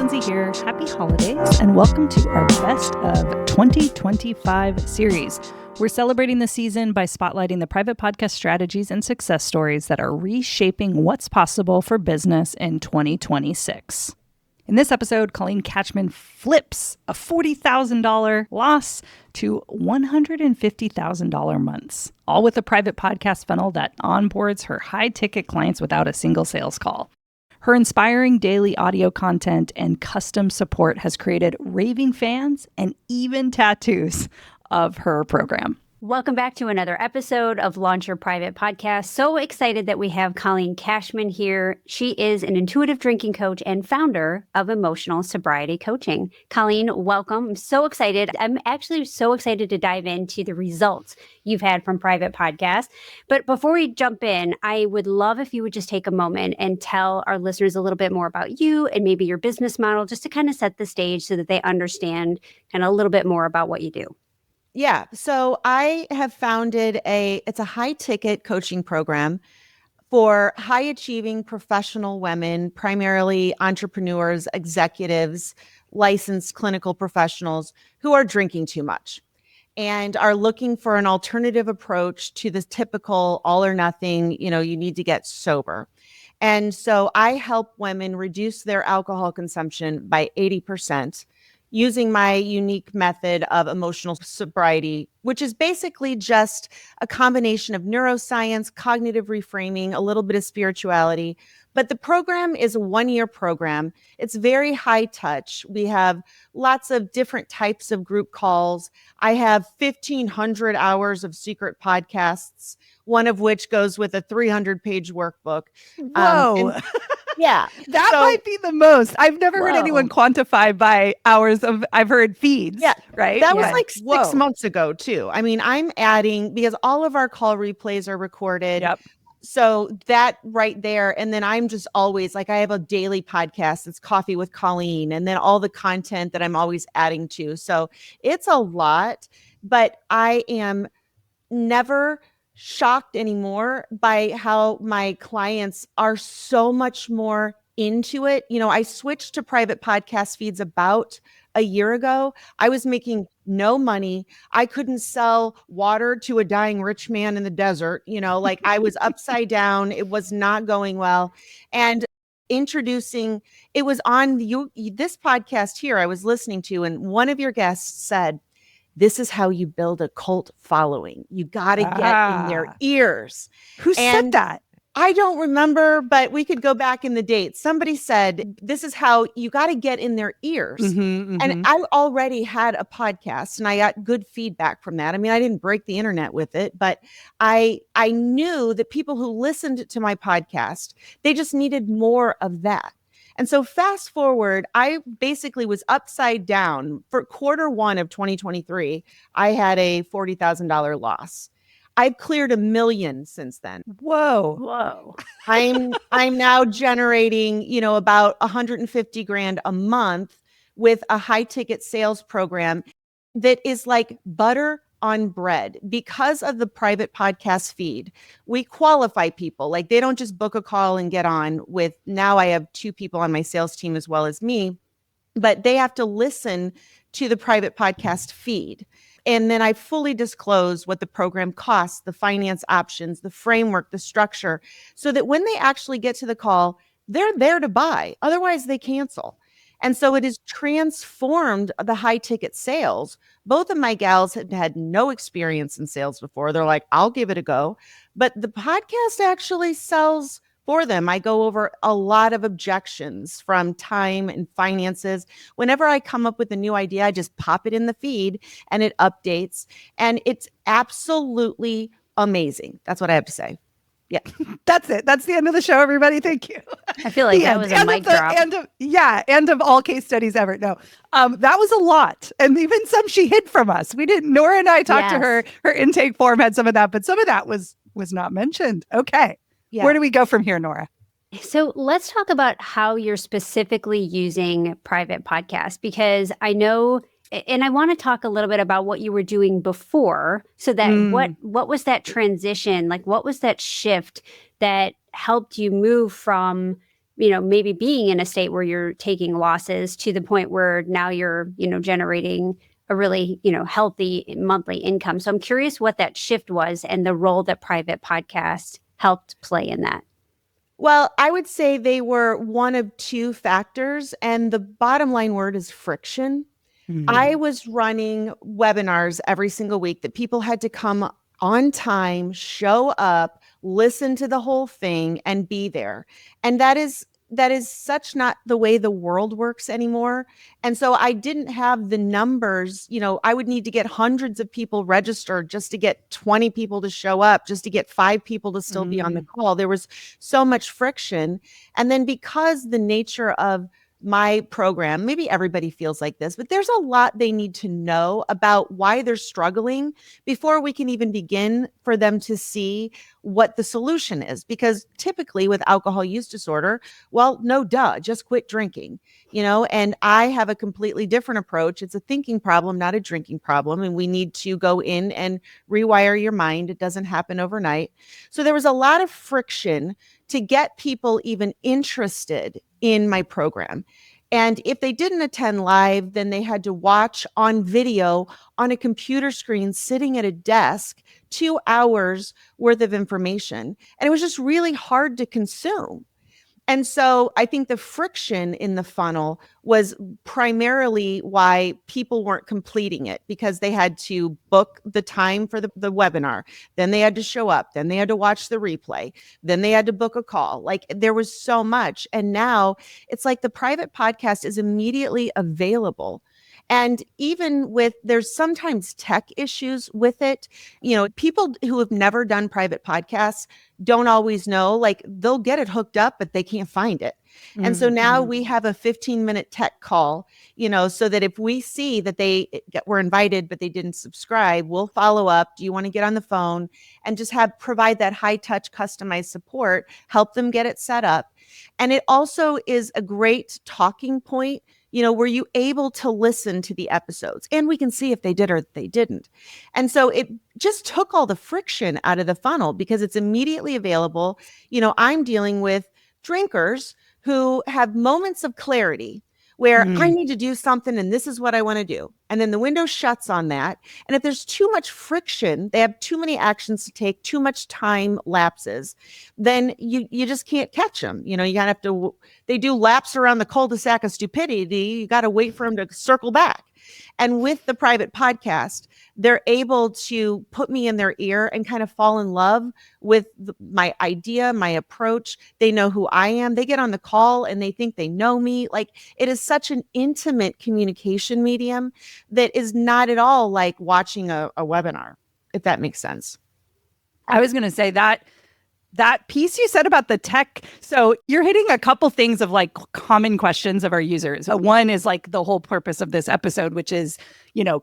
Lindsay here. Happy holidays and welcome to our Best of 2025 series. We're celebrating the season by spotlighting the private podcast strategies and success stories that are reshaping what's possible for business in 2026. In this episode, Colleen Kachmann flips a $40,000 loss to $150,000 months, all with a private podcast funnel that onboards her high-ticket clients without a single sales call. Her inspiring daily audio content and custom support has created raving fans and even tattoos of her program. Welcome back to another episode of Launch Your Private Podcast. So excited that we have Colleen Kachmann here. She is an intuitive drinking coach and founder of Emotional Sobriety Coaching. Colleen, welcome. I'm so excited. I'm actually so excited to dive into the results you've had from private podcasts. But before we jump in, I would love if you would just take a moment and tell our listeners a little bit more about you and maybe your business model, just to kind of set the stage so that they understand kind of a little bit more about what you do. Yeah. So I have founded it's a high ticket coaching program for high achieving professional women, primarily entrepreneurs, executives, licensed clinical professionals who are drinking too much and are looking for an alternative approach to the typical all or nothing, you need to get sober. And so I help women reduce their alcohol consumption by 80%. Using my unique method of emotional sobriety, which is basically just a combination of neuroscience, cognitive reframing, a little bit of spirituality. But the program is a 1-year program. It's very high touch. We have lots of different types of group calls. I have 1,500 hours of secret podcasts, one of which goes with a 300-page workbook. Whoa. Yeah. That might be the most. I've never heard anyone quantify by hours of, I've heard feeds. Yeah. Right. That was like 6 months ago too. I mean, I'm adding, because all of our call replays are recorded. Yep. So that right there. And then I'm just always like, I have a daily podcast. It's Coffee with Colleen. And then all the content that I'm always adding to. So it's a lot, but I am never shocked anymore by how my clients are so much more into it. I switched to private podcast feeds about a year ago. I was making no money. I couldn't sell water to a dying rich man in the desert. Like I was upside down. It was not going well. And it was on this podcast here I was listening to, and one of your guests said, this is how you build a cult following. You got to get in their ears. Who said that? I don't remember, but we could go back in the dates. Somebody said, this is how you got to get in their ears. And I already had a podcast and I got good feedback from that. I mean, I didn't break the internet with it, but I knew that people who listened to my podcast, they just needed more of that. And so fast forward, I basically was upside down for Q1 of 2023. I had a $40,000 loss. I've cleared $1 million since then. Whoa. I'm now generating, about $150,000 a month with a high ticket sales program that is like butter on bread. Because of the private podcast feed, we qualify people. Like they don't just book a call and get on with, now I have 2 people on my sales team as well as me, but they have to listen to the private podcast feed. And then I fully disclose what the program costs, the finance options, the framework, the structure, so that when they actually get to the call, they're there to buy. Otherwise they cancel. And so it has transformed the high ticket sales. Both of my gals had no experience in sales before. They're like, I'll give it a go. But the podcast actually sells for them. I go over a lot of objections from time and finances. Whenever I come up with a new idea, I just pop it in the feed and it updates. And it's absolutely amazing. That's what I have to say. Yeah. That's it. That's the end of the show, everybody. Thank you. I feel like that was a mic drop. End of all case studies ever. No, that was a lot. And even some she hid from us. Nora and I talked to her. Her intake form had some of that, but some of that was not mentioned. Okay. Yeah. Where do we go from here, Nora? So let's talk about how you're specifically using private podcasts, because I know, and I want to talk a little bit about what you were doing before, so that what was that transition? Like, what was that shift that helped you move from maybe being in a state where you're taking losses to the point where now you're, generating a really, healthy monthly income. So I'm curious what that shift was and the role that private podcast helped play in that. Well, I would say they were one of two factors, and the bottom line word is friction. I was running webinars every single week that people had to come on time, show up, listen to the whole thing, and be there. And that is such not the way the world works anymore. And so I didn't have the numbers. I would need to get hundreds of people registered just to get 20 people to show up, just to get 5 people to still be on the call. There was so much friction. And then because the nature of my program, maybe everybody feels like this, but there's a lot they need to know about why they're struggling before we can even begin for them to see what the solution is. Because typically with alcohol use disorder, well, no duh, just quit drinking, and I have a completely different approach. It's a thinking problem, not a drinking problem. And we need to go in and rewire your mind. It doesn't happen overnight. So there was a lot of friction to get people even interested in my program. And if they didn't attend live, then they had to watch on video on a computer screen sitting at a desk 2 hours worth of information. And it was just really hard to consume. And so I think the friction in the funnel was primarily why people weren't completing it, because they had to book the time for the webinar. Then they had to show up. Then they had to watch the replay. Then they had to book a call. Like, there was so much. And now it's like the private podcast is immediately available. And even with, there's sometimes tech issues with it. People who have never done private podcasts don't always know, like, they'll get it hooked up, but they can't find it. And so now we have a 15-minute tech call, so that if we see that they were invited, but they didn't subscribe, we'll follow up. Do you want to get on the phone and just provide that high touch, customized support, help them get it set up. And it also is a great talking point. Were you able to listen to the episodes? And we can see if they did or they didn't. And so it just took all the friction out of the funnel because it's immediately available. I'm dealing with drinkers who have moments of clarity where I need to do something and this is what I want to do. And then the window shuts on that. And if there's too much friction, they have too many actions to take, too much time lapses, then you just can't catch them. You gotta have to, they do laps around the cul-de-sac of stupidity. You got to wait for them to circle back. And with the private podcast, they're able to put me in their ear and kind of fall in love with my idea, my approach. They know who I am. They get on the call and they think they know me. Like, it is such an intimate communication medium that is not at all like watching a webinar, if that makes sense. I was going to say that piece you said about the tech. So you're hitting a couple things of like common questions of our users. One is like the whole purpose of this episode, which is,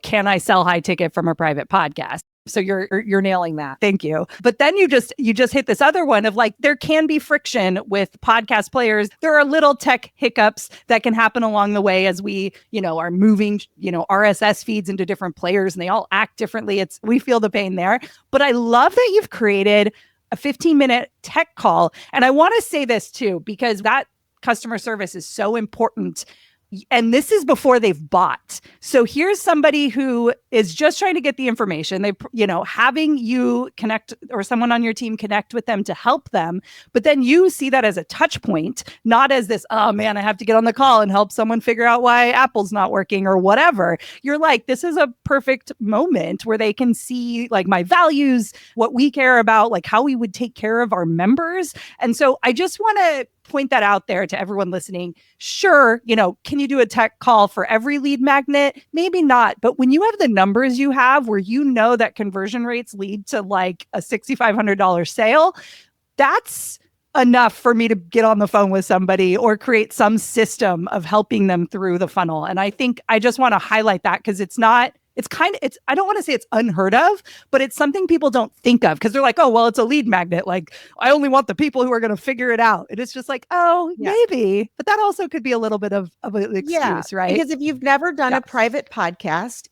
can I sell high ticket from a private podcast? So you're nailing that. Thank you. But then you just hit this other one of like, there can be friction with podcast players. There are little tech hiccups that can happen along the way as we, are moving, RSS feeds into different players and they all act differently. We feel the pain there. But I love that you've created a 15-minute tech call. And I want to say this too, because that customer service is so important. And this is before they've bought. So here's somebody who is just trying to get the information. They, having you connect or someone on your team connect with them to help them. But then you see that as a touch point, not as this, oh man, I have to get on the call and help someone figure out why Apple's not working or whatever. You're like, this is a perfect moment where they can see like my values, what we care about, like how we would take care of our members. And so I just want to point that out there to everyone listening. Sure, can you do a tech call for every lead magnet? Maybe not. But when you have the numbers you have where that conversion rates lead to like a $6,500 sale, that's enough for me to get on the phone with somebody or create some system of helping them through the funnel. And I think I just want to highlight that because I don't want to say it's unheard of, but it's something people don't think of because they're like, oh, well, it's a lead magnet. Like, I only want the people who are going to figure it out. And it's just like, oh, maybe. But that also could be a little bit of an excuse, right? Because if you've never done a private podcast,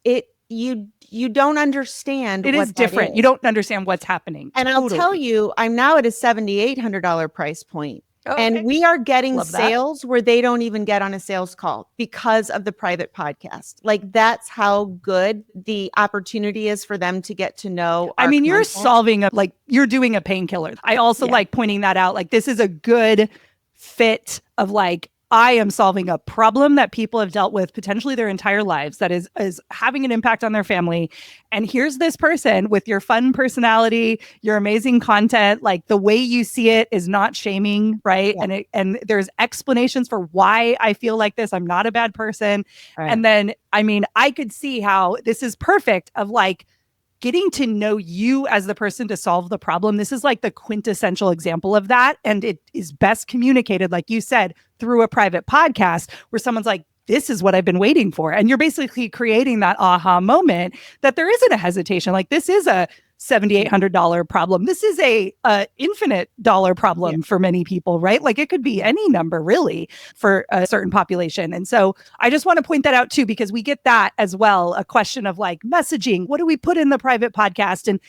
you don't understand. It is different. You don't understand what's happening. And I'll tell you, I'm now at a $7,800 price point. Oh, And okay. we are getting Love that. sales where they don't even get on a sales call because of the private podcast. Like that's how good the opportunity is for them to get to know I our mean, you're content. solving you're doing a painkiller. I also like pointing that out. Like, this is a good fit of like, I am solving a problem that people have dealt with potentially their entire lives that is having an impact on their family. And here's this person with your fun personality, your amazing content, like the way you see it is not shaming, right? Yeah. And there's explanations for why I feel like this. I'm not a bad person. Right. And then, I mean, I could see how this is perfect of like, getting to know you as the person to solve the problem. This is like the quintessential example of that. And it is best communicated, like you said, through a private podcast where someone's like, this is what I've been waiting for. And you're basically creating that aha moment that there isn't a hesitation. Like, this is a $7,800 problem. This is a infinite dollar problem for many people, right? Like, it could be any number really for a certain population. And so I just want to point that out too, because we get that as well, a question of like messaging. What do we put in the private podcast? And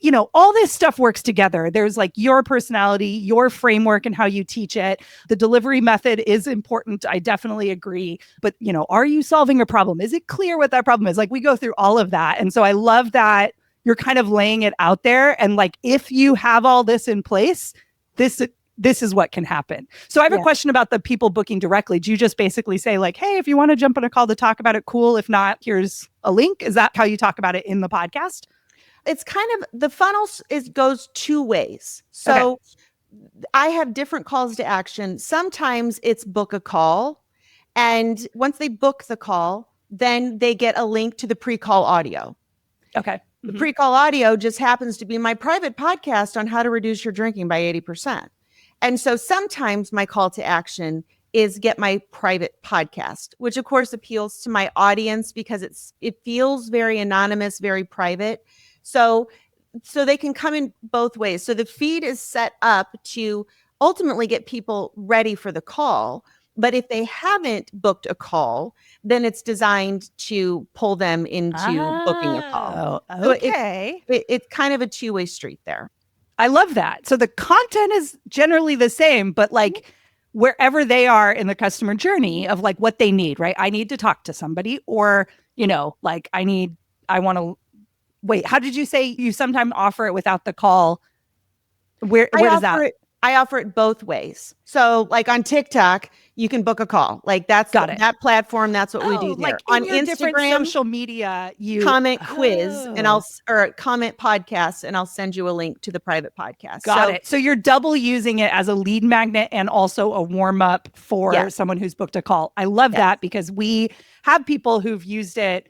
you know, all this stuff works together. There's like your personality, your framework, and how you teach it. The delivery method is important. I definitely agree. But, you know, are you solving a problem? Is it clear what that problem is? Like, we go through all of that. And so I love that you're kind of laying it out there. And like, if you have all this in place, this is what can happen. So I have a question about the people booking directly. Do you just basically say like, hey, if you want to jump on a call to talk about it, cool. If not, here's a link. Is that how you talk about it in the podcast? It's kind of, the funnel goes two ways. So I have different calls to action. Sometimes it's book a call. And once they book the call, then they get a link to the pre-call audio. Okay. The pre-call audio just happens to be my private podcast on how to reduce your drinking by 80%. And so sometimes my call to action is get my private podcast, which of course appeals to my audience because it feels very anonymous, very private. So they can come in both ways. So the feed is set up to ultimately get people ready for the call. But if they haven't booked a call, then it's designed to pull them into booking a call. Okay. So it's kind of a two-way street there. I love that. So the content is generally the same, but like wherever they are in the customer journey of like what they need, right? I need to talk to somebody, or, you know, like wait, how did you say you sometimes offer it without the call? Where does that? I offer it both ways. So like on TikTok, you can book a call. Like that platform. That's what we do there. Like on your Instagram, social media, you comment quiz or comment podcast, and I'll send you a link to the private podcast. Got it. So you're double using it as a lead magnet and also a warm up for someone who's booked a call. I love that because we have people who've used it.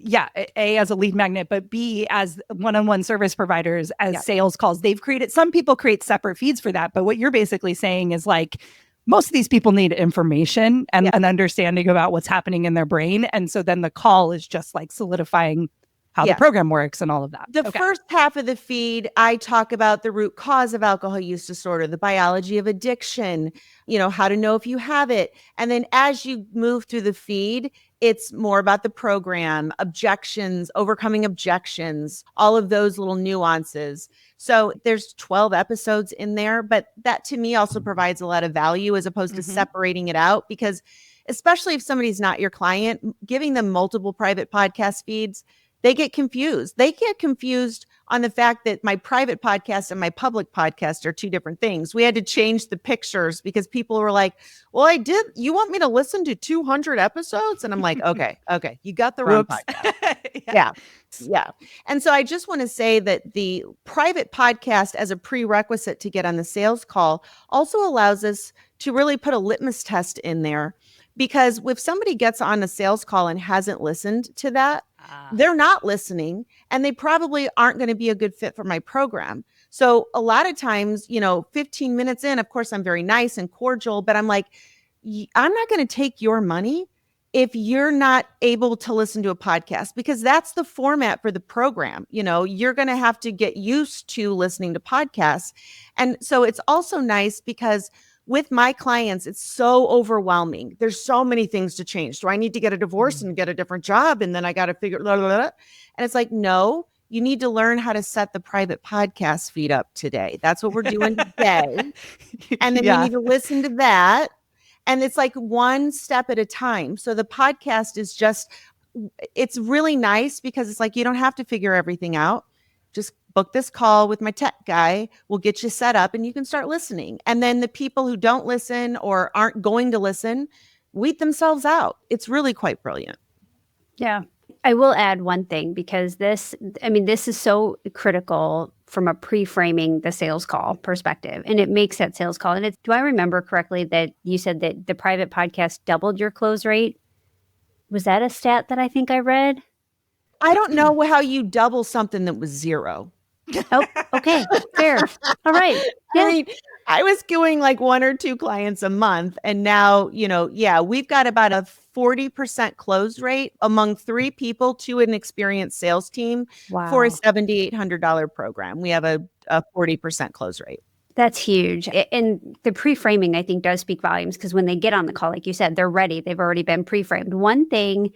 Yeah, A, as a lead magnet, but B, as one-on-one service providers, as sales calls. Some people create separate feeds for that. But what you're basically saying is like, most of these people need information and an understanding about what's happening in their brain. And so then the call is just like solidifying how the program works and all of that. The first half of the feed, I talk about the root cause of alcohol use disorder, the biology of addiction, you know, how to know if you have it. And then as you move through the feed, it's more about the program, objections, overcoming objections, all of those little nuances. So there's 12 episodes in there, but that to me also provides a lot of value as opposed to separating it out, because especially if somebody's not your client, giving them multiple private podcast feeds, they get confused. They get confused on the fact that my private podcast and my public podcast are two different things. We had to change the pictures because people were like, well, you want me to listen to 200 episodes? And I'm like, okay, you got the wrong podcast. Yeah. And so I just want to say that the private podcast as a prerequisite to get on the sales call also allows us to really put a litmus test in there. Because if somebody gets on a sales call and hasn't listened to that, they're not listening, and they probably aren't going to be a good fit for my program. So a lot of times, 15 minutes in, of course, I'm very nice and cordial, but I'm like, I'm not going to take your money if you're not able to listen to a podcast, because that's the format for the program. You're going to have to get used to listening to podcasts. And so it's also nice because with my clients, it's so overwhelming. There's so many things to change. Do I need to get a divorce and get a different job? And then I got to figure, blah, blah, blah. And it's like, no, you need to learn how to set the private podcast feed up today. That's what we're doing today. And then you need to listen to that. And it's like one step at a time. So the podcast is just, it's really nice because it's like, you don't have to figure everything out. Just book this call with my tech guy. We'll get you set up and you can start listening. And then the people who don't listen or aren't going to listen, weed themselves out. It's really quite brilliant. Yeah. I will add one thing because this is so critical from a pre-framing the sales call perspective, and it makes that sales call. And do I remember correctly that you said that the private podcast doubled your close rate? Was that a stat that I think I read? I don't know how you double something that was zero. Oh, okay. Fair. All right. Yeah. I mean, I was doing like 1 or 2 clients a month. And now, we've got about a 40% close rate among 3 people to an experienced sales team for a $7,800 program. We have a 40% close rate. That's huge. And the pre-framing, I think, does speak volumes because when they get on the call, like you said, they're ready. They've already been pre-framed. One thing,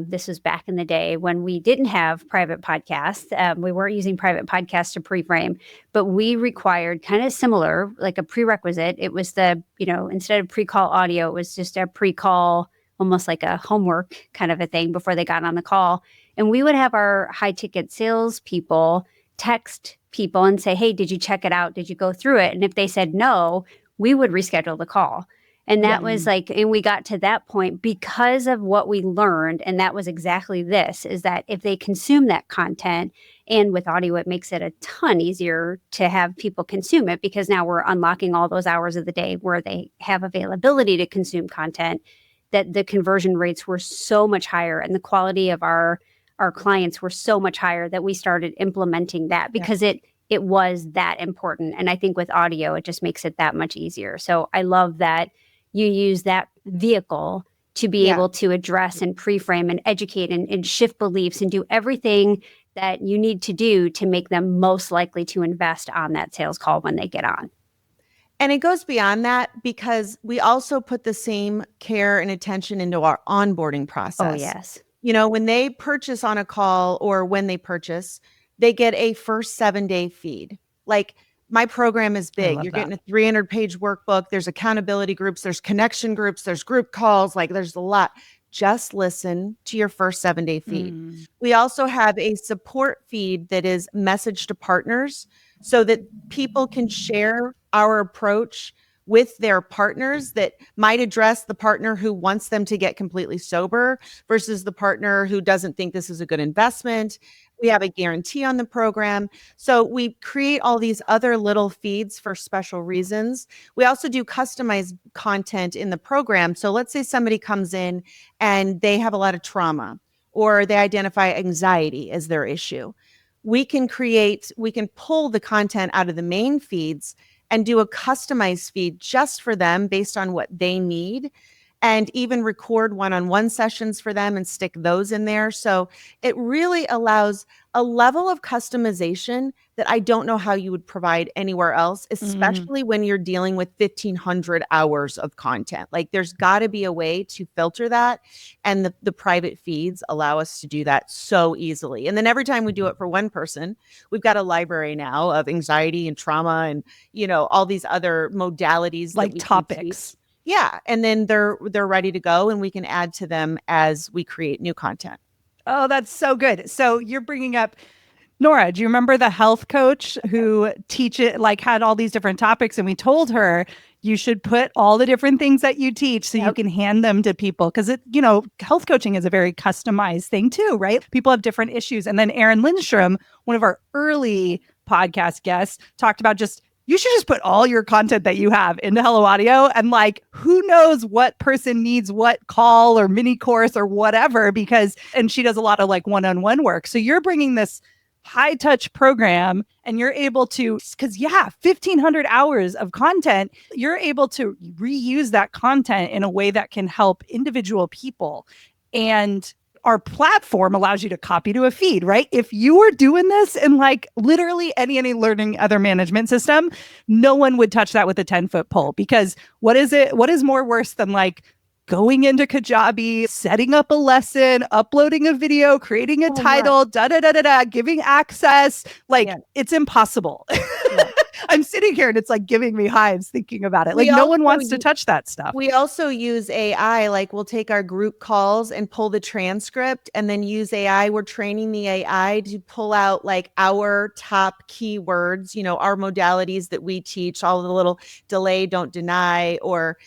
this was back in the day when we didn't have private podcasts. We weren't using private podcasts to pre-frame, but we required kind of similar, like a prerequisite. It was instead of pre-call audio, it was just a pre-call, almost like a homework kind of a thing before they got on the call. And we would have our high-ticket sales people text people and say, hey, did you check it out? Did you go through it? And if they said no, we would reschedule the call. And that was and we got to that point because of what we learned. And that was exactly this, is that if they consume that content, and with audio, it makes it a ton easier to have people consume it because now we're unlocking all those hours of the day where they have availability to consume content, that the conversion rates were so much higher and the quality of our clients were so much higher that we started implementing that because it was that important. And I think with audio, it just makes it that much easier. So I love that you use that vehicle to be able to address and pre-frame and educate and shift beliefs and do everything that you need to do to make them most likely to invest on that sales call when they get on. And it goes beyond that because we also put the same care and attention into our onboarding process. Oh, yes. When they purchase on a call or when they purchase, they get a first 7-day feed. Like, my program is big. You're getting a 300-page workbook. There's accountability groups. There's connection groups. There's group calls. Like, there's a lot. Just listen to your first 7-day feed. We also have a support feed that is message to partners so that people can share our approach with their partners that might address the partner who wants them to get completely sober versus the partner who doesn't think this is a good investment. We have a guarantee on the program. So we create all these other little feeds for special reasons. We also do customized content in the program. So let's say somebody comes in and they have a lot of trauma or they identify anxiety as their issue. We can pull the content out of the main feeds and do a customized feed just for them based on what they need, and even record one-on-one sessions for them and stick those in there. So it really allows a level of customization that I don't know how you would provide anywhere else, especially when you're dealing with 1,500 hours of content. Like, there's got to be a way to filter that. And the private feeds allow us to do that so easily. And then every time we do it for one person, we've got a library now of anxiety and trauma and, all these other modalities. Like topics. Yeah. And then they're ready to go and we can add to them as we create new content. Oh, that's so good. So you're bringing up, Nora, do you remember the health coach who had all these different topics? And we told her you should put all the different things that you teach so you can hand them to people. Because health coaching is a very customized thing too, right? People have different issues. And then Erin Lindstrom, one of our early podcast guests, talked about you should just put all your content that you have into Hello Audio, and who knows what person needs what call or mini course or whatever, and she does a lot of one-on-one work. So you're bringing this high touch program and you're able to, 1,500 hours of content, you're able to reuse that content in a way that can help individual people. And our platform allows you to copy to a feed, right? If you were doing this in literally any learning other management system, no one would touch that with a 10-foot pole, because what is more worse than going into Kajabi, setting up a lesson, uploading a video, creating a title, giving access. Like, it's impossible. Yeah. I'm sitting here and it's like giving me hives thinking about it. Like, no one wants to touch that stuff. We also use AI. Like, we'll take our group calls and pull the transcript and then use AI. We're training the AI to pull out like our top keywords, our modalities that we teach, all the little delay, don't deny, or,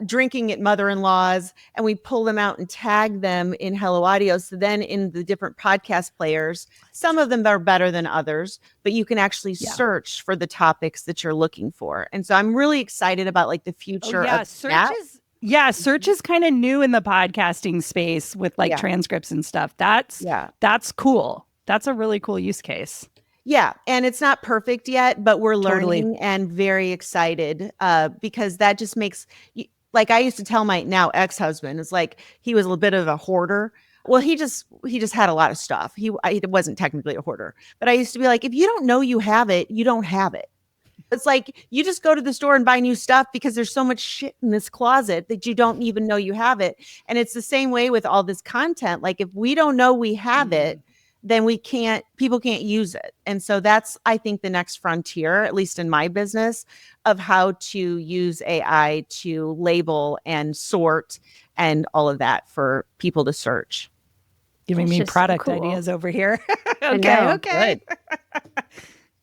drinking at mother-in-law's, and we pull them out and tag them in Hello Audio. So then in the different podcast players, some of them are better than others, but you can actually search for the topics that you're looking for. And so I'm really excited about like the future of that. Search is kind of new in the podcasting space with like transcripts and stuff. That's cool. That's a really cool use case. Yeah. And it's not perfect yet, but we're learning and very excited because that just makes, like I used to tell my now ex-husband, it's like he was a little bit of a hoarder. Well, he just had a lot of stuff. He wasn't technically a hoarder, but I used to be like, if you don't know you have it, you don't have it. It's like you just go to the store and buy new stuff because there's so much shit in this closet that you don't even know you have it. And it's the same way with all this content. Like if we don't know we have it, then people can't use it. And so that's, I think, the next frontier, at least in my business, of how to use AI to label and sort and all of that for people to search. Giving me product ideas over here. Okay.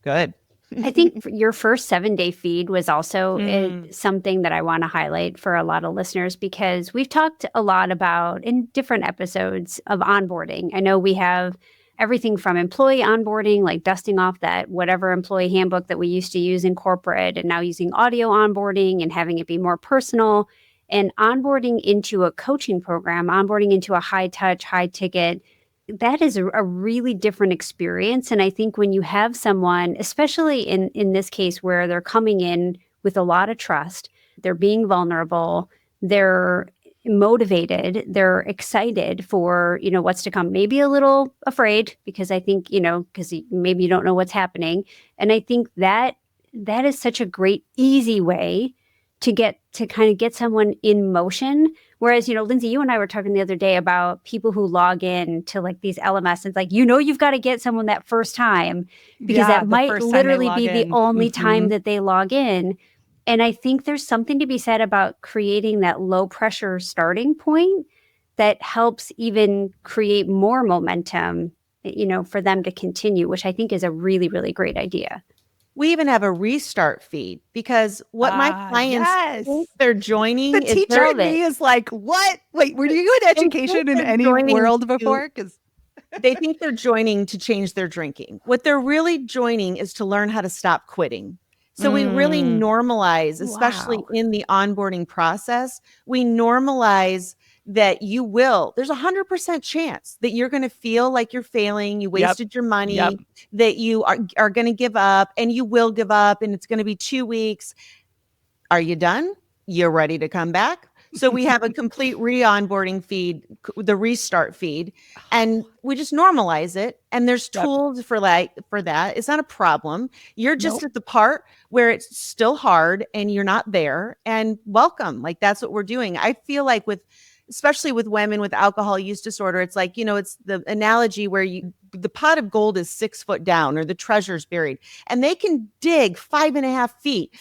Good. I think your first 7-day feed was also something that I want to highlight for a lot of listeners, because we've talked a lot about in different episodes of onboarding. I know we have everything from employee onboarding, like dusting off that whatever employee handbook that we used to use in corporate, and now using audio onboarding and having it be more personal, and onboarding into a coaching program, onboarding into a high touch, high ticket. That is a really different experience. And I think when you have someone, especially in this case where they're coming in with a lot of trust, they're being vulnerable, they're motivated, they're excited for, what's to come, maybe a little afraid because I think, because maybe you don't know what's happening. And I think that is such a great, easy way to kind of get someone in motion. Whereas, Lindsay, you and I were talking the other day about people who log in to like these LMS, and it's like, you've got to get someone that first time because that might literally be the only time that they log in. And I think there's something to be said about creating that low pressure starting point that helps even create more momentum, for them to continue, which I think is a really, really great idea. We even have a restart feed because what my clients think they're joining the teacher in me is like, what? Wait, were you in education in any world before? Because they think they're joining to change their drinking. What they're really joining is to learn how to stop quitting. So we really normalize, especially in the onboarding process, we normalize that there's 100% chance that you're going to feel like you're failing, you wasted your money, that you are going to give up, and you will give up, and it's going to be 2 weeks. Are you done? You're ready to come back? So we have a complete re-onboarding feed, the restart feed, and we just normalize it. And there's tools for that. It's not a problem. You're just at the part where it's still hard and you're not there, and welcome. Like that's what we're doing. I feel like especially with women with alcohol use disorder, it's like, it's the analogy where the pot of gold is 6 foot down or the treasure's buried, and they can dig 5.5 feet,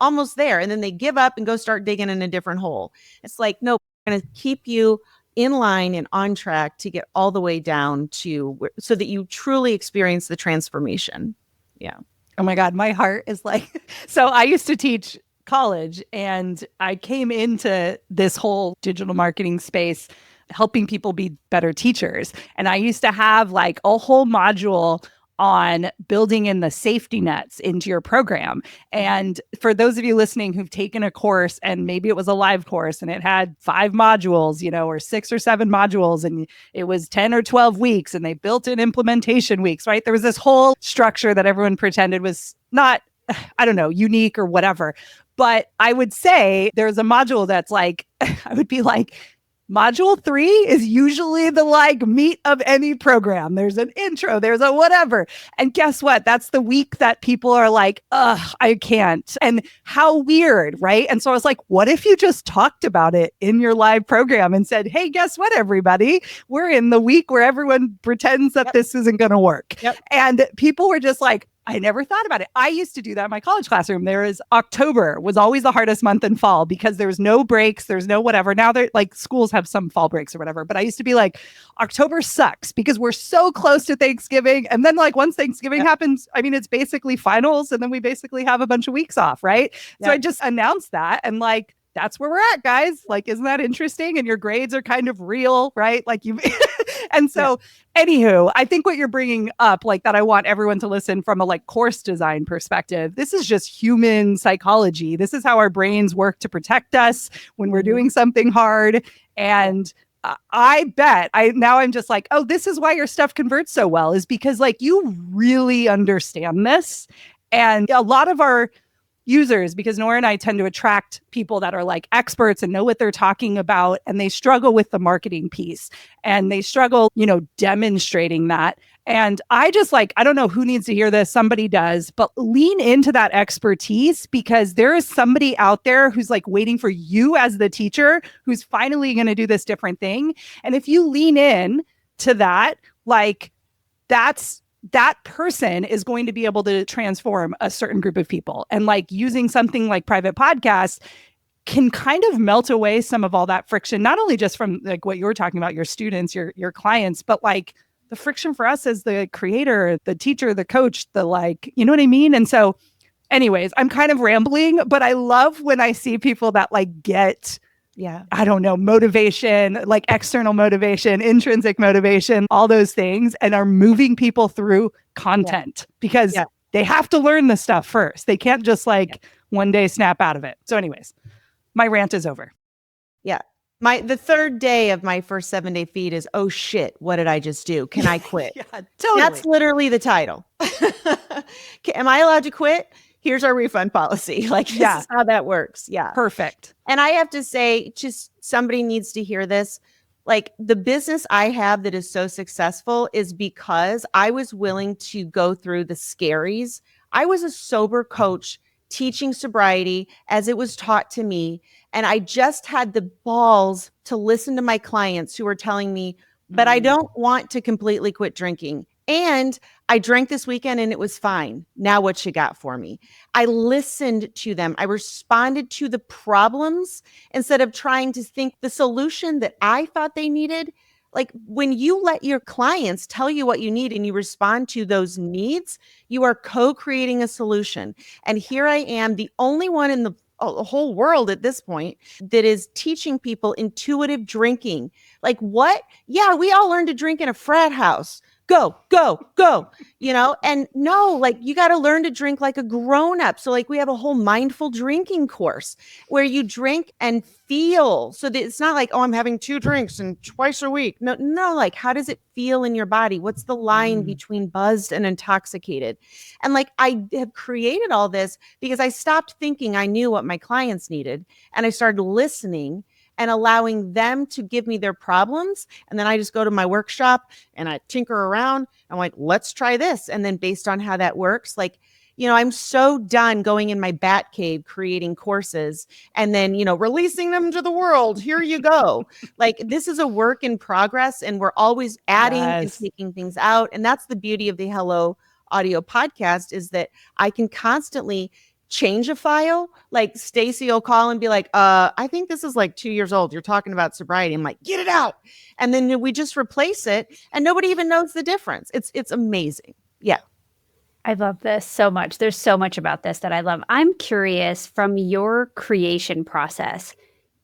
almost there. And then they give up and go start digging in a different hole. It's like, no, we're going to keep you in line and on track to get all the way down so that you truly experience the transformation. Yeah. Oh my God. My heart is like, so I used to teach college, and I came into this whole digital marketing space helping people be better teachers. And I used to have like a whole module on building in the safety nets into your program. And for those of you listening who've taken a course, and maybe it was a live course and it had 5 modules, or 6 or 7 modules, and it was 10 or 12 weeks, and they built in implementation weeks, right? There was this whole structure that everyone pretended was not, I don't know, unique or whatever. But I would say there's a module that's like, I would be like, Module 3 is usually the like meat of any program. There's an intro, there's a whatever. And guess what? That's the week that people are like, ugh, I can't. And how weird, right? And so I was like, what if you just talked about it in your live program and said, hey, guess what, everybody? We're in the week where everyone pretends that this isn't going to work. And people were just like, I never thought about it. I used to do that in my college classroom. October was always the hardest month in fall because there's no breaks, there's no whatever. Now they're like schools have some fall breaks or whatever. But I used to be like, October sucks because we're so close to Thanksgiving. And then like once Thanksgiving happens, I mean, it's basically finals and then we basically have a bunch of weeks off, right? So I just announced that and like, that's where we're at, guys. Like, isn't that interesting? And your grades are kind of real, right? Like you, and so anywho, I think what you're bringing up, like that I want everyone to listen from a like course design perspective. This is just human psychology. This is how our brains work to protect us when we're doing something hard. And I bet I'm just like, oh, this is why your stuff converts so well is because like you really understand this. And a lot of our users, because Nora and I tend to attract people that are like experts and know what they're talking about, and they struggle with the marketing piece and they struggle, demonstrating that. And I just like, I don't know who needs to hear this. Somebody does, but lean into that expertise because there is somebody out there who's like waiting for you as the teacher, who's finally going to do this different thing. And if you lean in to that, like that person is going to be able to transform a certain group of people. And like using something like private podcasts can kind of melt away some of all that friction, not only just from like what you were talking about, your students, your clients, but like the friction for us as the creator, the teacher, the coach, the like, you know what I mean? And so anyways, I'm kind of rambling, but I love when I see people that like get I don't know, motivation, like external motivation, intrinsic motivation, all those things, and are moving people through content because they have to learn the stuff first. They can't just like one day snap out of it. So anyways, my rant is over. Yeah. The third day of my first 7-day feed is, oh shit, what did I just do? Can I quit? Totally. That's literally the title. Am I allowed to quit? Here's our refund policy. Like, this is how that works. Yeah. Perfect. And I have to say, just somebody needs to hear this. Like, the business I have that is so successful is because I was willing to go through the scaries. I was a sober coach teaching sobriety as it was taught to me. And I just had the balls to listen to my clients who were telling me, but I don't want to completely quit drinking. And I drank this weekend and it was fine. Now what you got for me? I listened to them. I responded to the problems instead of trying to think the solution that I thought they needed. Like, when you let your clients tell you what you need and you respond to those needs, you are co-creating a solution. And here I am, the only one in the whole world at this point that is teaching people intuitive drinking. Like, what? Yeah, we all learned to drink in a frat house. Go, and no, like, you got to learn to drink like a grown up. So like, we have a whole mindful drinking course where you drink and feel, so that it's not like, oh, I'm having 2 drinks and twice a week. No, like, how does it feel in your body? What's the line between buzzed and intoxicated? And like, I have created all this because I stopped thinking I knew what my clients needed. And I started listening and allowing them to give me their problems. And then I just go to my workshop and I tinker around. I'm like, let's try this. And then based on how that works, like, I'm so done going in my bat cave, creating courses and then, releasing them to the world. Here you go. Like, this is a work in progress and we're always adding and taking things out. And that's the beauty of the Hello Audio podcast, is that I can constantly change a file. Like, Stacy will call and be like, I think this is like 2 years old. You're talking about sobriety. I'm like, get it out. And then we just replace it and nobody even knows the difference. It's amazing. Yeah. I love this so much. There's so much about this that I love. I'm curious, from your creation process,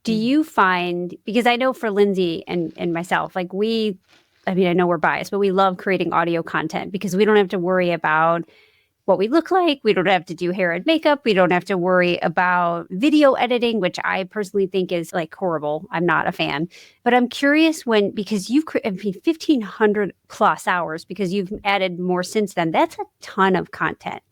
do you find, because I know for Lindsay and myself, like I know we're biased, but we love creating audio content because we don't have to worry about what we look like. We don't have to do hair and makeup. We don't have to worry about video editing, which I personally think is like horrible. I'm not a fan. But I'm curious because you've 1,500 plus hours, because you've added more since then. That's a ton of content.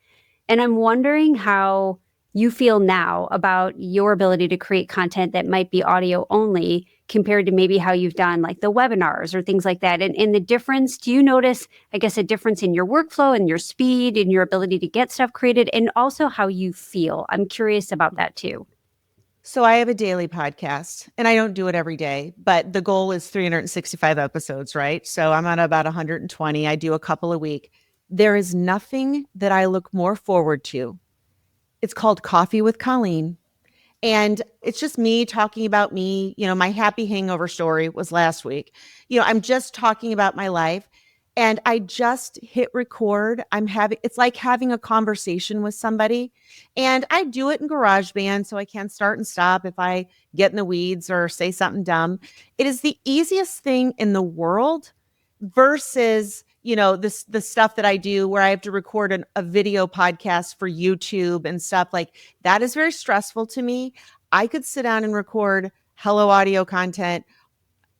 And I'm wondering how you feel now about your ability to create content that might be audio only compared to maybe how you've done like the webinars or things like that. And the difference, do you notice, I guess, a difference in your workflow and your speed and your ability to get stuff created and also how you feel? I'm curious about that too. So I have a daily podcast and I don't do it every day, but the goal is 365 episodes, right? So I'm at about 120. I do a couple a week. There is nothing that I look more forward to. It's called Coffee with Colleen. And it's just me talking about me. My happy hangover story was last week. I'm just talking about my life and I just hit record. It's like having a conversation with somebody, and I do it in GarageBand so I can start and stop if I get in the weeds or say something dumb. It is the easiest thing in the world versus the stuff that I do where I have to record a video podcast for YouTube and stuff like that is very stressful to me. I could sit down and record Hello Audio content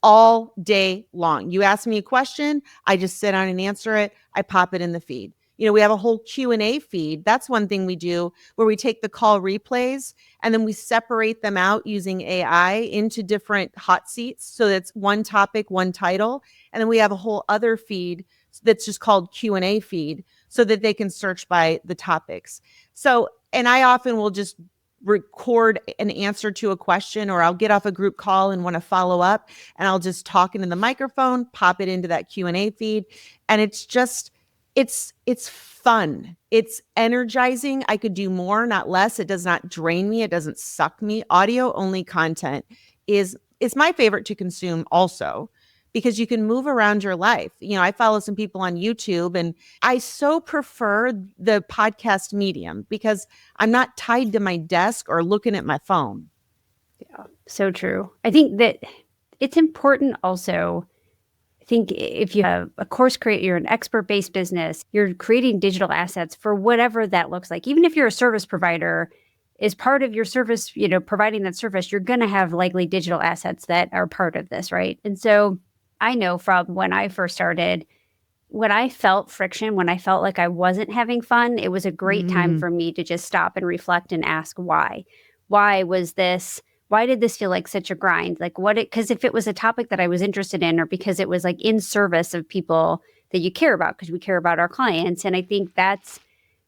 all day long. You ask me a question, I just sit down and answer it. I pop it in the feed. We have a whole Q&A feed. That's one thing we do where we take the call replays and then we separate them out using AI into different hot seats. So that's one topic, one title. And then we have a whole other feed that's just called Q&A feed so that they can search by the topics. So, and I often will just record an answer to a question, or I'll get off a group call and want to follow up and I'll just talk into the microphone, pop it into that Q&A feed. And it's just, it's fun. It's energizing. I could do more, not less. It does not drain me. It doesn't suck me. Audio only content is my favorite to consume also, because you can move around your life. I follow some people on YouTube and I so prefer the podcast medium because I'm not tied to my desk or looking at my phone. Yeah, so true. I think that it's important also. I think if you have a course creator, you're an expert-based business, you're creating digital assets for whatever that looks like. Even if you're a service provider, as part of your service, providing that service, you're going to have likely digital assets that are part of this, right? And so I know from when I first started, when I felt friction, when I felt like I wasn't having fun, it was a great time for me to just stop and reflect and ask why. Why did this feel like such a grind? Like because if it was a topic that I was interested in, or because it was like in service of people that you care about, because we care about our clients. And I think that's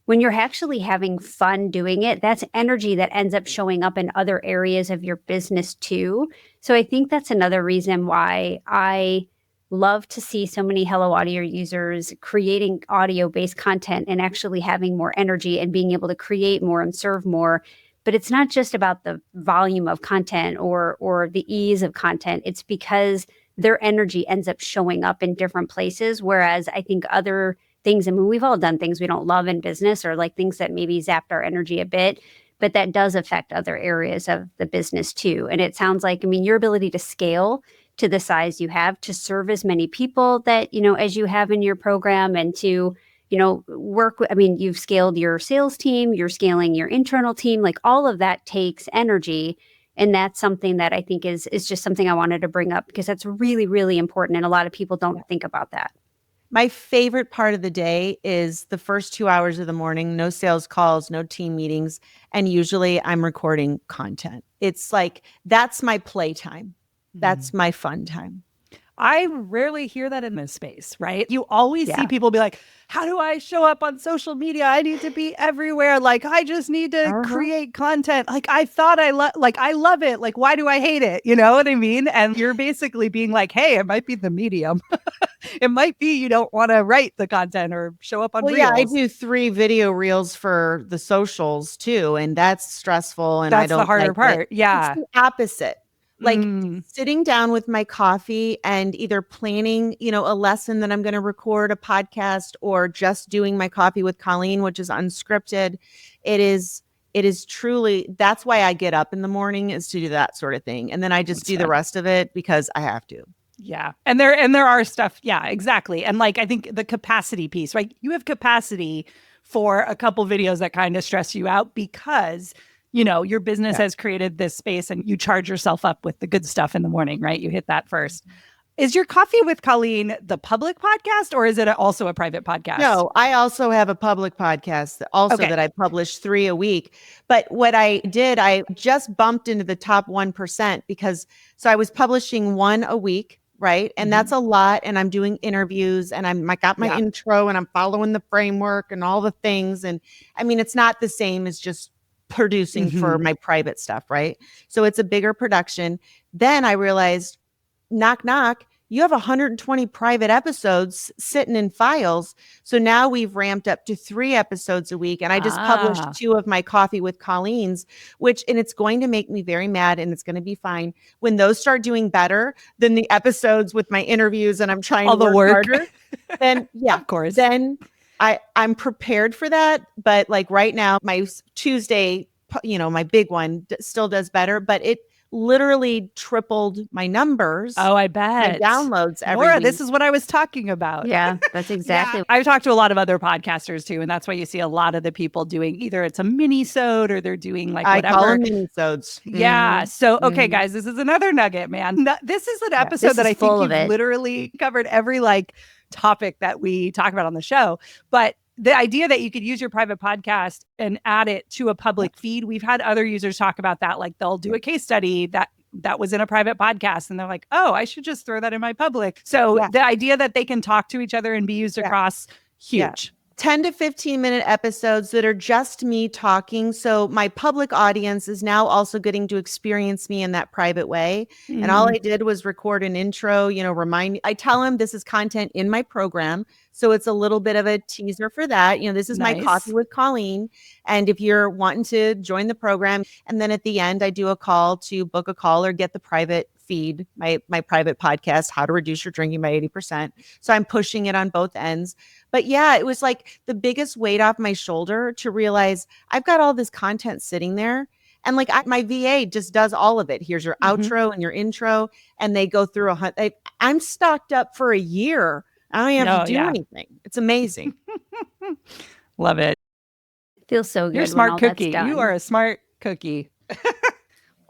when you're actually having fun doing it, that's energy that ends up showing up in other areas of your business too. So I think that's another reason why I love to see so many Hello Audio users creating audio-based content and actually having more energy and being able to create more and serve more. But it's not just about the volume of content or the ease of content. It's because their energy ends up showing up in different places. Whereas I think other things, I mean, we've all done things we don't love in business, or like things that maybe zapped our energy a bit, but that does affect other areas of the business too. And it sounds like, I mean, your ability to scale to the size you have, to serve as many people that, as you have in your program, and to, work with, I mean, you've scaled your sales team, you're scaling your internal team, like all of that takes energy. And that's something that I think is just something I wanted to bring up, because that's really, really important. And a lot of people don't think about that. My favorite part of the day is the first 2 hours of the morning, no sales calls, no team meetings. And usually I'm recording content. It's like, that's my playtime. That's my fun time. I rarely hear that in this space, right? You always see people be like, how do I show up on social media? I need to be everywhere. Like, I just need to create content. Like, I thought I love it. Like, why do I hate it? You know what I mean? And you're basically being like, hey, it might be the medium. It might be you don't want to write the content or show up on reels. Yeah, I do 3 video reels for the socials too. And that's stressful. And that's I don't the harder part. Yeah. It's the opposite. Like sitting down with my coffee and either planning, a lesson that I'm going to record, a podcast, or just doing my coffee with Colleen, which is unscripted. It is truly, that's why I get up in the morning, is to do that sort of thing. And then I just do the rest of it because I have to. Yeah. And there are stuff. Yeah, exactly. And like, I think the capacity piece, right? You have capacity for a couple videos that kind of stress you out because your business has created this space and you charge yourself up with the good stuff in the morning, right? You hit that first. Is your Coffee with Colleen the public podcast, or is it also a private podcast? No, I also have a public podcast that I publish 3 a week. But what I did, I just bumped into the top 1% because I was publishing 1 a week, right? And that's a lot. And I'm doing interviews and I got my intro and I'm following the framework and all the things. And I mean, it's not the same as just producing for my private stuff, right? So it's a bigger production. Then I realized, knock, knock, you have 120 private episodes sitting in files. So now we've ramped up to 3 episodes a week. And I just published 2 of my Coffee with Colleen's, and it's going to make me very mad and it's going to be fine. When those start doing better than the episodes with my interviews and I'm trying all to the work work harder, then of course. Then I'm prepared for that. But like right now, my Tuesday, my big one still does better, but it literally tripled my numbers. Oh, I bet. My downloads every Laura, week. this is what I was talking about. Yeah, that's exactly. I've talked to a lot of other podcasters too, and that's why you see a lot of the people doing either it's a mini-sode or they're doing like whatever. I call them mini-sodes. Yeah. So, okay, guys, this is another nugget, man. This is an episode that I think you've literally covered every topic that we talk about on the show. But the idea that you could use your private podcast and add it to a public feed, we've had other users talk about that. Like they'll do a case study that was in a private podcast and they're like, oh, I should just throw that in my public. So the idea that they can talk to each other and be used across, huge. 10 to 15 minute episodes that are just me talking. So my public audience is now also getting to experience me in that private way. And all I did was record an intro, I tell them this is content in my program. So it's a little bit of a teaser for that. This is my Coffee with Colleen. And if you're wanting to join the program, and then at the end, I do a call to book a call or get the private feed, my private podcast, How to Reduce Your Drinking by 80%. So I'm pushing it on both ends. But yeah, it was like the biggest weight off my shoulder to realize I've got all this content sitting there. And my VA just does all of it. Here's your outro and your intro. And they go through I'm stocked up for a year. I don't even have to do anything. It's amazing. Love it. Feels so good. You're a smart cookie. You are a smart cookie.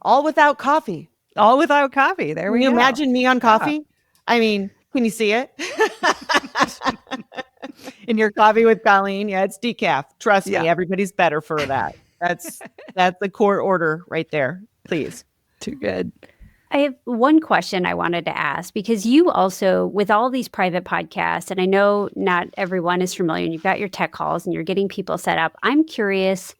All without coffee. All without coffee. There we go. Can you imagine me on coffee? I mean, can you see it? In your Coffee with Colleen. Yeah, it's decaf. Trust me, everybody's better for that. That's the court order right there. Please. Too good. I have one question I wanted to ask, because you also, with all these private podcasts, and I know not everyone is familiar, and you've got your tech calls and you're getting people set up. I'm curious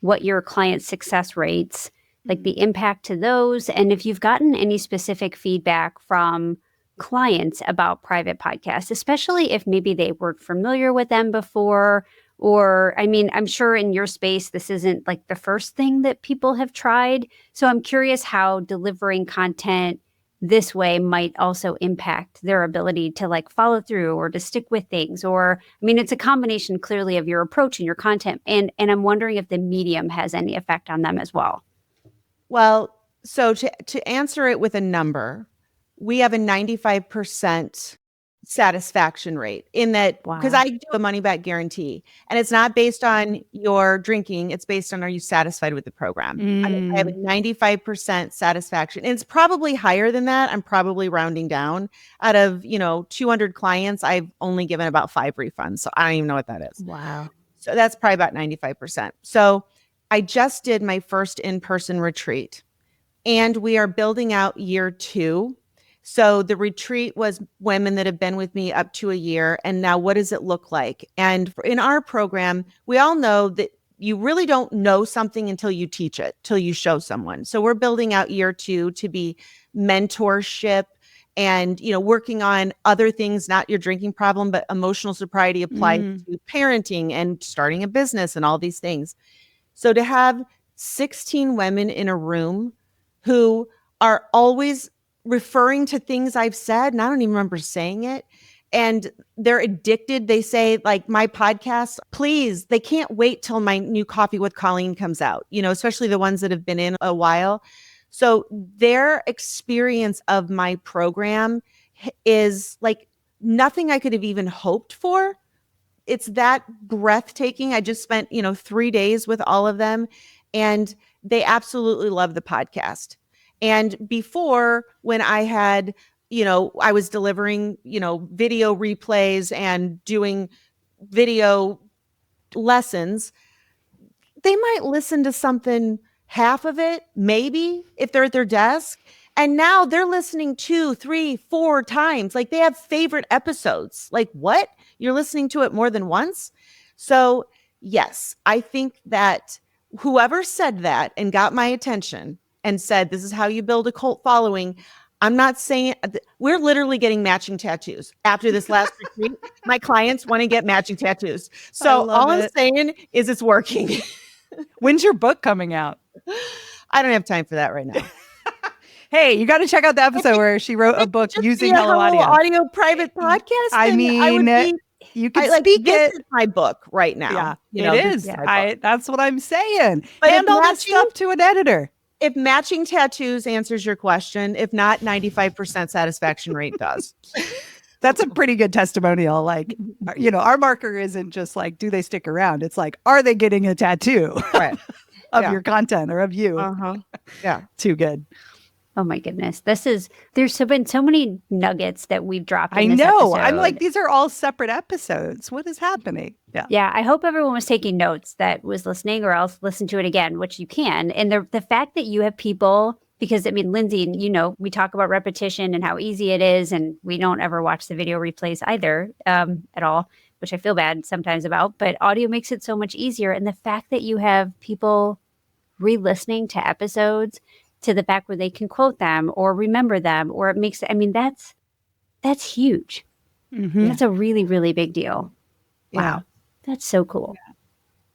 what your client success rates, like the impact to those, and if you've gotten any specific feedback from clients about private podcasts, especially if maybe they weren't familiar with them before. Or, I mean, I'm sure in your space, this isn't like the first thing that people have tried. So I'm curious how delivering content this way might also impact their ability to follow through or to stick with things. Or, I mean, it's a combination clearly of your approach and your content. And I'm wondering if the medium has any effect on them as well. Well, so to answer it with a number, we have a 95% satisfaction rate in that, because I do a money back guarantee, and it's not based on your drinking. It's based on, are you satisfied with the program? I have a 95% satisfaction. And it's probably higher than that. I'm probably rounding down. Out of, 200 clients, I've only given about 5 refunds. So I don't even know what that is. Wow. So that's probably about 95%. So I just did my first in-person retreat, and we are building out year 2. So the retreat was women that have been with me up to a year. And now what does it look like? And in our program, we all know that you really don't know something until you teach it, till you show someone. So we're building out year 2 to be mentorship and, working on other things, not your drinking problem, but emotional sobriety applied to parenting and starting a business and all these things. So to have 16 women in a room who are always referring to things I've said, and I don't even remember saying it, and they're addicted. They say, my podcast, please, they can't wait till my new Coffee with Colleen comes out, especially the ones that have been in a while. So their experience of my program is like nothing I could have even hoped for. It's that breathtaking. I just spent, 3 days with all of them, and they absolutely love the podcast. And before, when I had I was delivering, video replays and doing video lessons, they might listen to something, half of it, maybe if they're at their desk. And now they're listening 2, 3, 4 times. Like they have favorite episodes. Like what? You're listening to it more than once? So yes, I think that whoever said that and got my attention and said, this is how you build a cult following. I'm not saying we're literally getting matching tattoos after this last retreat. My clients want to get matching tattoos. So all I'm saying is it's working. When's your book coming out? I don't have time for that right now. Hey, you got to check out the episode where she wrote a book using Hello Audio private podcast. I mean, you can speak this it. Is my book right now. Yeah, it is. That's what I'm saying. But hand all that stuff to an editor. If matching tattoos answers your question, if not, 95% satisfaction rate does. That's a pretty good testimonial. Like, our marker isn't just like, do they stick around? It's like, are they getting a tattoo of your content or of you? Yeah. Too good. Oh my goodness. There's been so many nuggets that we've dropped in I this know. episode. I'm like, these are all separate episodes. What is happening? Yeah. I hope everyone was taking notes that was listening, or else listen to it again, which you can. And the fact that you have people, because I mean, Lindsay, we talk about repetition and how easy it is, and we don't ever watch the video replays either at all, which I feel bad sometimes about, but audio makes it so much easier. And the fact that you have people re-listening to episodes to the fact where they can quote them or remember them, or it makes, that's huge. Mm-hmm. That's a really, really big deal. Yeah. Wow. That's so cool.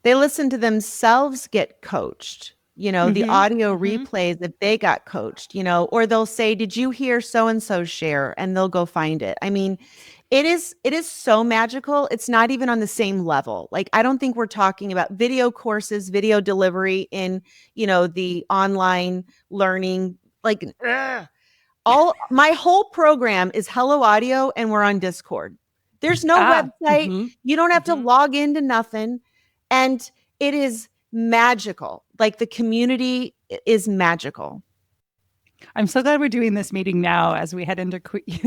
They listen to themselves get coached, the audio replays that they got coached, or they'll say, did you hear so-and-so share? And they'll go find it. I mean, it is so magical. It's not even on the same level. Like, I don't think we're talking about video courses, video delivery in, the online learning, like my whole program is Hello Audio, and we're on Discord. There's no website. You don't have to log into nothing. And it is magical. Like the community is magical. I'm so glad we're doing this meeting now as we head into,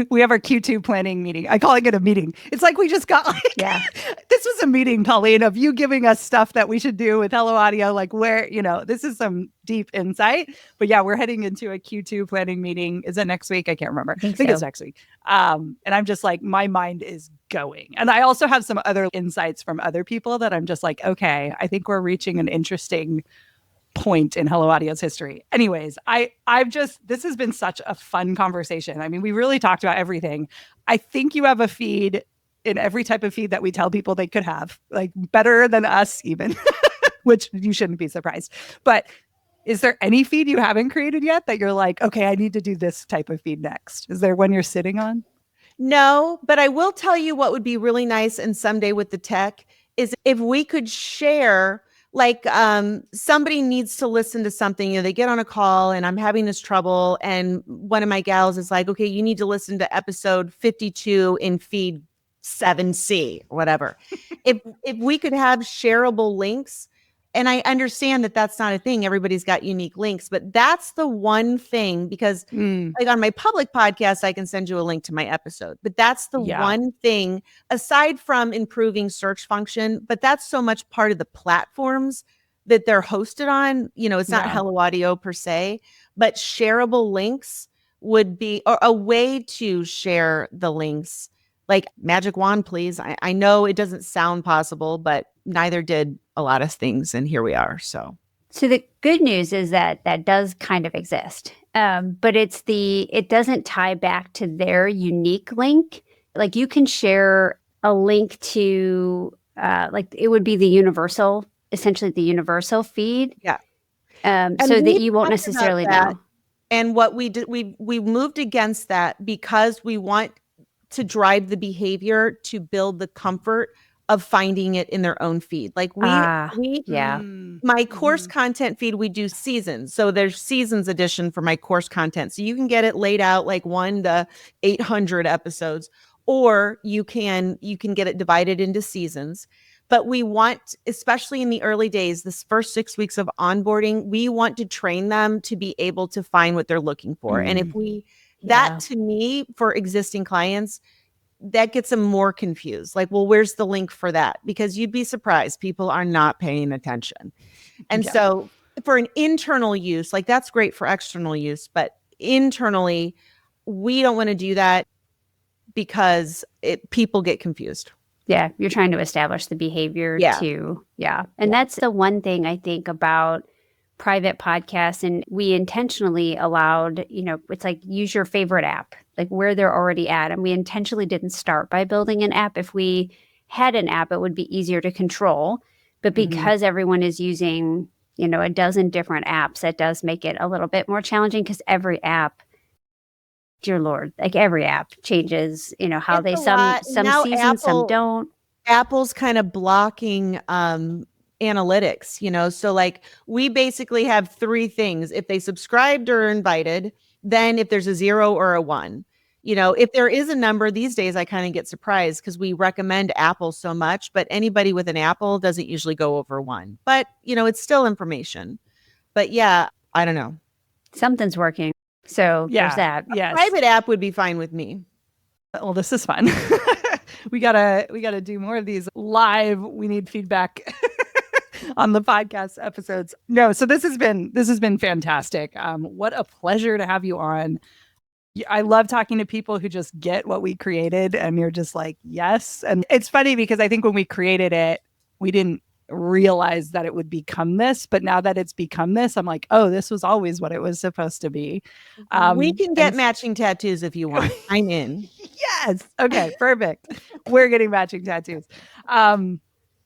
we have our Q2 planning meeting. I'm calling it a meeting. It's like we just got, this was a meeting, Colleen, of you giving us stuff that we should do with Hello Audio, like where, this is some deep insight. But yeah, we're heading into a Q2 planning meeting. Is it next week? I can't remember. I think it's next week. And I'm just like, my mind is going. And I also have some other insights from other people that I'm just like, okay, I think we're reaching an interesting point in Hello Audio's history. Anyways, this has been such a fun conversation. I mean, we really talked about everything. I think you have a feed in every type of feed that we tell people they could have, like better than us even, which you shouldn't be surprised. But is there any feed you haven't created yet that you're like, okay, I need to do this type of feed next? Is there one you're sitting on? No, but I will tell you what would be really nice, and someday with the tech, is if we could share, like somebody needs to listen to something, they get on a call and I'm having this trouble. And one of my gals is like, okay, you need to listen to episode 52 in feed 7C or whatever. If we could have shareable links, and I understand that that's not a thing. Everybody's got unique links, but that's the one thing, because like on my public podcast, I can send you a link to my episode, but that's the one thing aside from improving search function, but that's so much part of the platforms that they're hosted on. It's not Hello Audio per se, but shareable links would be a way to share the links. Like magic wand, please. I know it doesn't sound possible, but neither did a lot of things. And here we are. So the good news is that does kind of exist. But it doesn't tie back to their unique link. Like you can share a link to, like it would be essentially the universal feed. Yeah. So that you won't necessarily know. And what we did, we moved against that because we want to drive the behavior to build the comfort of finding it in their own feed. Like my course content feed, we do seasons. So there's seasons edition for my course content. So you can get it laid out like 1 to 800 episodes, or you can get it divided into seasons. But we want, especially in the early days, this first 6 weeks of onboarding, we want to train them to be able to find what they're looking for. And if we That to me, for existing clients, that gets them more confused. Like, well, where's the link for that? Because you'd be surprised. People are not paying attention. And so for an internal use, like that's great for external use, but internally, we don't want to do that because people get confused. Yeah, you're trying to establish the behavior too. Yeah. And that's the one thing I think about private podcasts. And we intentionally allowed, it's like use your favorite app, like where they're already at. And we intentionally didn't start by building an app. If we had an app, it would be easier to control. But because everyone is using, a dozen different apps, that does make it a little bit more challenging because every app, dear Lord, like every app changes, how It's some seasons, some don't. Apple's kind of blocking analytics, so like we basically have three things. If they subscribed or invited, then if there's a 0 or a 1, if there is a number these days, I kind of get surprised because we recommend Apple so much, but anybody with an Apple doesn't usually go over 1, but it's still information. But yeah, I don't know. Something's working. So there's that. A private app would be fine with me. Well, this is fun. we gotta do more of these live. We need feedback on the podcast episodes. No, so this has been fantastic. What a pleasure to have you on. I love talking to people who just get what we created, and you're just like, yes. And it's funny because I think when we created it, we didn't realize that it would become this, but now that it's become this, I'm like, oh, this was always what it was supposed to be. We can get matching tattoos if you want. I'm in. Yes. Okay, perfect. We're getting matching tattoos.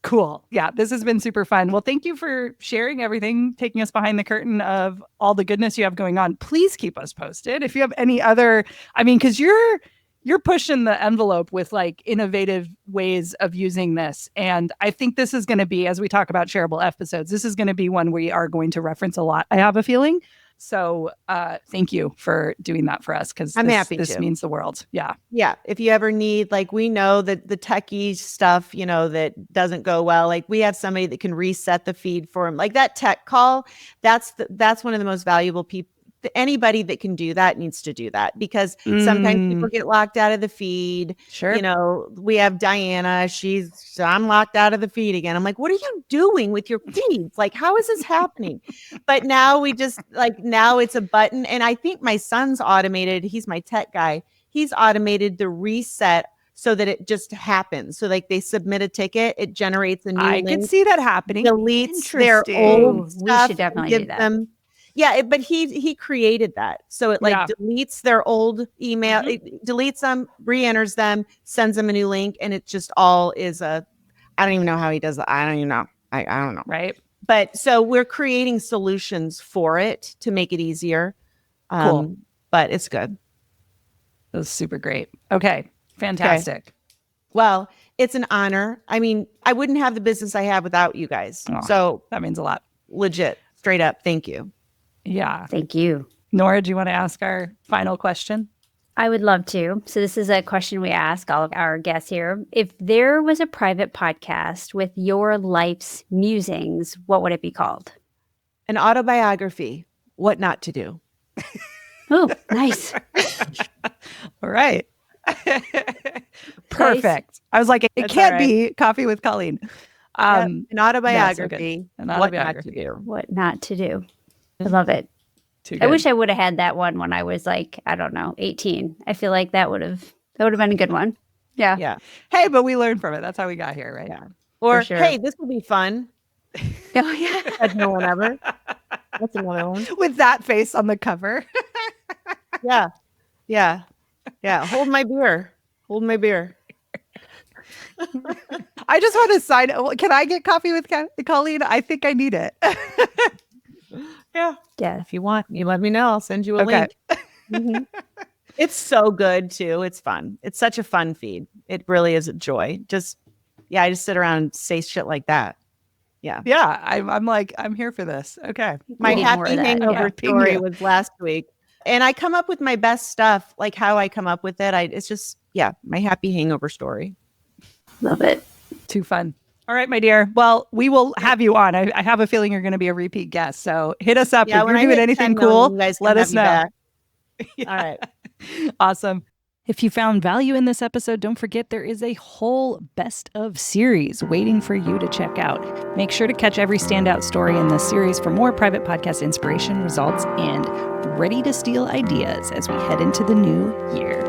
Cool. Yeah, this has been super fun. Well, thank you for sharing everything, taking us behind the curtain of all the goodness you have going on. Please keep us posted. If you have any other, because you're pushing the envelope with like innovative ways of using this. And I think this is going to be, as we talk about shareable episodes, this is going to be one we are going to reference a lot, I have a feeling. So thank you for doing that for us, because this means the world. Yeah. Yeah. If you ever need, like, we know that the techie stuff, that doesn't go well, like we have somebody that can reset the feed for him. Like that tech call, that's one of the most valuable people. Anybody that can do that needs to do that, because sometimes people get locked out of the feed. Sure. We have Diana. I'm locked out of the feed again. I'm like, what are you doing with your feeds? Like, how is this happening? But now now it's a button. And I think my son's automated. He's my tech guy. He's automated the reset so that it just happens. So like they submit a ticket, it generates a new link. I can see that happening. Deletes their old stuff. We should definitely do that. Yeah, but he created that. So it deletes their old email, it deletes them, re-enters them, sends them a new link, and it just all is I don't even know how he does that. I don't even know. I don't know. Right. But so we're creating solutions for it to make it easier. Cool. But it's good. It was super great. Okay. Fantastic. Okay. Well, it's an honor. I wouldn't have the business I have without you guys. Oh, so that means a lot. Legit, straight up. Thank you. Yeah. Thank you. Nora, do you want to ask our final question? I would love to. So this is a question we ask all of our guests here. If there was a private podcast with your life's musings, what would it be called? An autobiography. What not to do. Oh, nice. All right. Perfect. Nice. I was like, it can't be Coffee with Colleen. An autobiography. An autobiography. What not to do. I love it. I wish I would have had that one when I was 18. I feel like that would have been a good one. Yeah. Yeah. Hey, but we learned from it. That's how we got here, right? Yeah. Or hey, this will be fun. Oh yeah. That's no one ever. That's another one. With that face on the cover. Yeah. Yeah. Yeah. Hold my beer. I just want to sign. Can I get coffee with Colleen? I think I need it. Yeah. If you want, you let me know. I'll send you a link. Mm-hmm. It's so good too. It's fun. It's such a fun feed. It really is a joy. I just sit around and say shit like that. Yeah. Yeah. I'm here for this. Okay. My happy hangover story was last week. And I come up with my best stuff, like how I come up with it. It's just, my happy hangover story. Love it. Too fun. All right, my dear. Well, we will have you on. I have a feeling you're going to be a repeat guest. So hit us up. If you're doing anything cool, let us know. All right. Awesome. If you found value in this episode, don't forget there is a whole best of series waiting for you to check out. Make sure to catch every standout story in this series for more private podcast inspiration, results, and ready to steal ideas as we head into the new year.